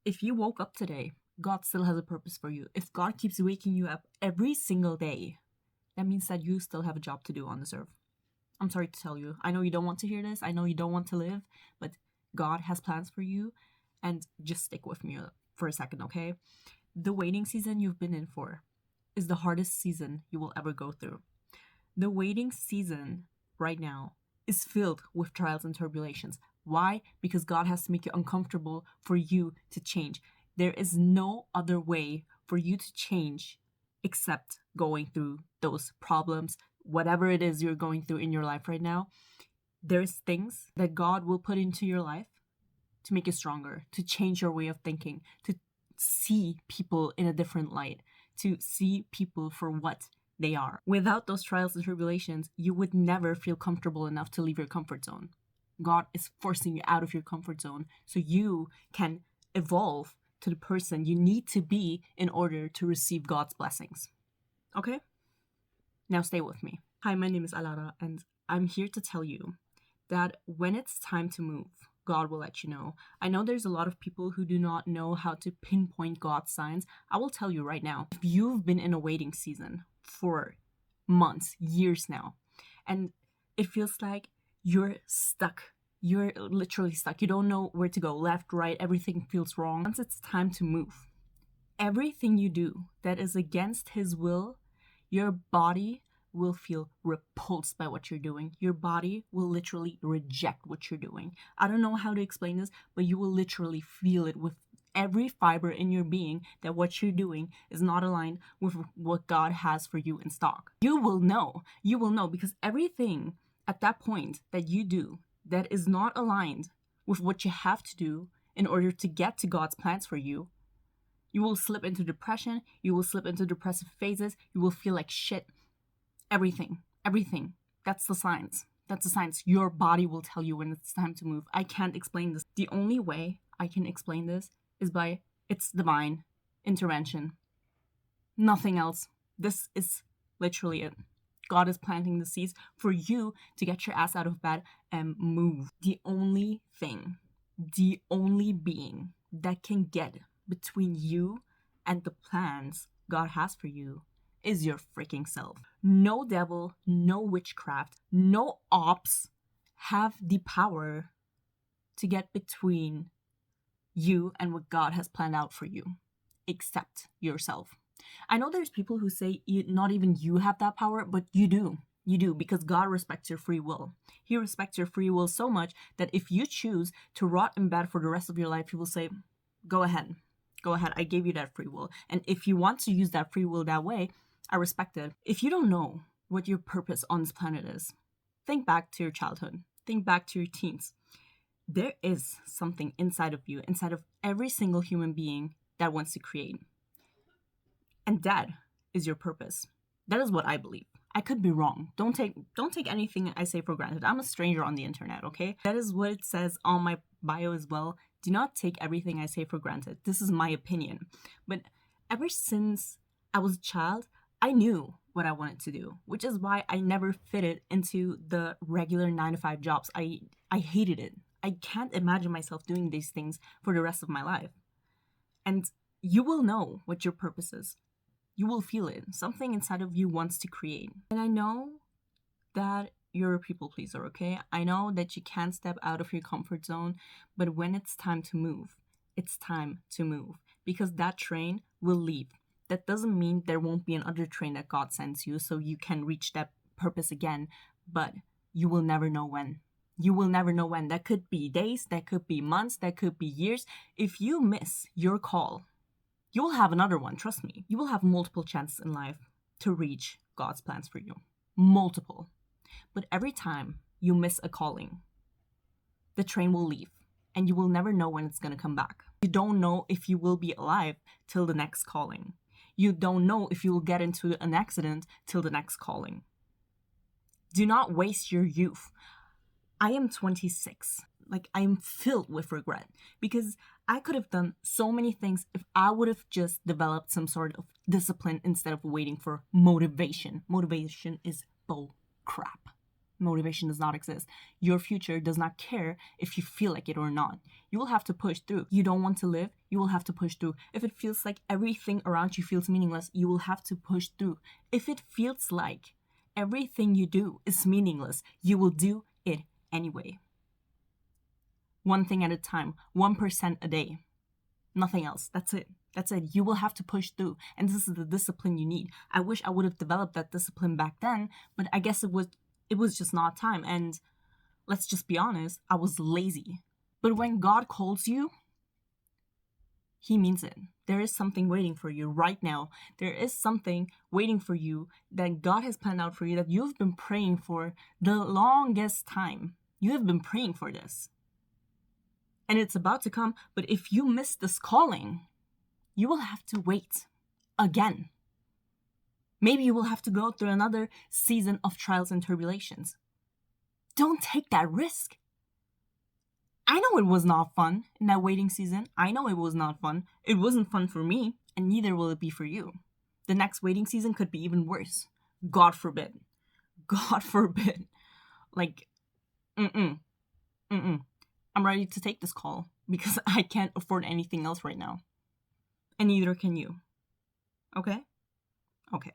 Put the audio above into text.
If you woke up today, God still has a purpose for you. If God keeps waking you up every single day, that means that you still have a job to do on this earth. I'm sorry to tell you. I know you don't want to hear this. I know you don't want to live, but God has plans for you. And just stick with me for a second, okay? The waiting season you've been in for is the hardest season you will ever go through. The waiting season right now is filled with trials and tribulations. Why? Because God has to make it uncomfortable for you to change. There is no other way for you to change except going through those problems, whatever it is you're going through in your life right now. There's things that God will put into your life to make you stronger, to change your way of thinking, to see people in a different light, to see people for what they are. Without those trials and tribulations, you would never feel comfortable enough to leave your comfort zone. God is forcing you out of your comfort zone so you can evolve to the person you need to be in order to receive God's blessings. Okay? Now stay with me. Hi, my name is Alara, and I'm here to tell you that when it's time to move, God will let you know. I know there's a lot of people who do not know how to pinpoint God's signs. I will tell you right now, if you've been in a waiting season for months, years now, and it feels like you're stuck. You're literally stuck. You don't know where to go, left, right, everything feels wrong. Once it's time to move, everything you do that is against His will, your body will feel repulsed by what you're doing. Your body will literally reject what you're doing. I don't know how to explain this, but you will literally feel it with every fiber in your being that what you're doing is not aligned with what God has for you in stock. You will know because everything at that point that you do that is not aligned with what you have to do in order to get to God's plans for you, you will slip into depression, you will slip into depressive phases, you will feel like shit. Everything. That's the signs. Your body will tell you when it's time to move. I can't explain this. The only way I can explain this is by its divine intervention. Nothing else. This is literally it. God is planting the seeds for you to get your ass out of bed and move. The only being that can get between you and the plans God has for you is your freaking self. No devil, no witchcraft, no ops have the power to get between you and what God has planned out for you, except yourself. I know there's people who say not even you have that power, but you do. You do, because God respects your free will. He respects your free will so much that if you choose to rot in bed for the rest of your life, He will say, go ahead, I gave you that free will. And if you want to use that free will that way, I respect it. If you don't know what your purpose on this planet is, think back to your childhood. Think back to your teens. There is something inside of you, inside of every single human being that wants to create. And that is your purpose. That is what I believe. I could be wrong. Don't take anything I say for granted. I'm a stranger on the internet, okay? That is what it says on my bio as well. Do not take everything I say for granted. This is my opinion. But ever since I was a child, I knew what I wanted to do, which is why I never fitted into the regular 9-to-5 jobs. I hated it. I can't imagine myself doing these things for the rest of my life. And you will know what your purpose is. You will feel it. Something inside of you wants to create. And I know that you're a people pleaser, okay? I know that you can't step out of your comfort zone, but when it's time to move, it's time to move, because that train will leave. That doesn't mean there won't be another train that God sends you so you can reach that purpose again, but you will never know when. You will never know when. That could be days, that could be months, that could be years. If you miss your call, you will have another one, trust me. You will have multiple chances in life to reach God's plans for you. Multiple. But every time you miss a calling, the train will leave, and you will never know when it's going to come back. You don't know if you will be alive till the next calling. You don't know if you will get into an accident till the next calling. Do not waste your youth. I am 26. I am filled with regret because I could have done so many things if I would have just developed some sort of discipline instead of waiting for motivation. Motivation is bull crap. motivation does not exist. Your future does not care if you feel like it or not. You will have to push through. You don't want to live, you will have to push through. If it feels like everything around you feels meaningless, you will have to push through. If it feels like everything you do is meaningless, you will do it anyway. One thing at a time, 1% a day. Nothing else. That's it. That's it. You will have to push through. And this is the discipline you need. I wish I would have developed that discipline back then, but I guess it was just not time. And let's just be honest, I was lazy. But when God calls you, He means it. There is something waiting for you right now. There is something waiting for you that God has planned out for you that you've been praying for the longest time. You have been praying for this. And it's about to come, but if you miss this calling, you will have to wait again. Maybe you will have to go through another season of trials and tribulations. Don't take that risk. I know it was not fun in that waiting season. I know it was not fun. It wasn't fun for me, and neither will it be for you. The next waiting season could be even worse. God forbid. God forbid. Like, I'm ready to take this call because I can't afford anything else right now. And neither can you. Okay? Okay.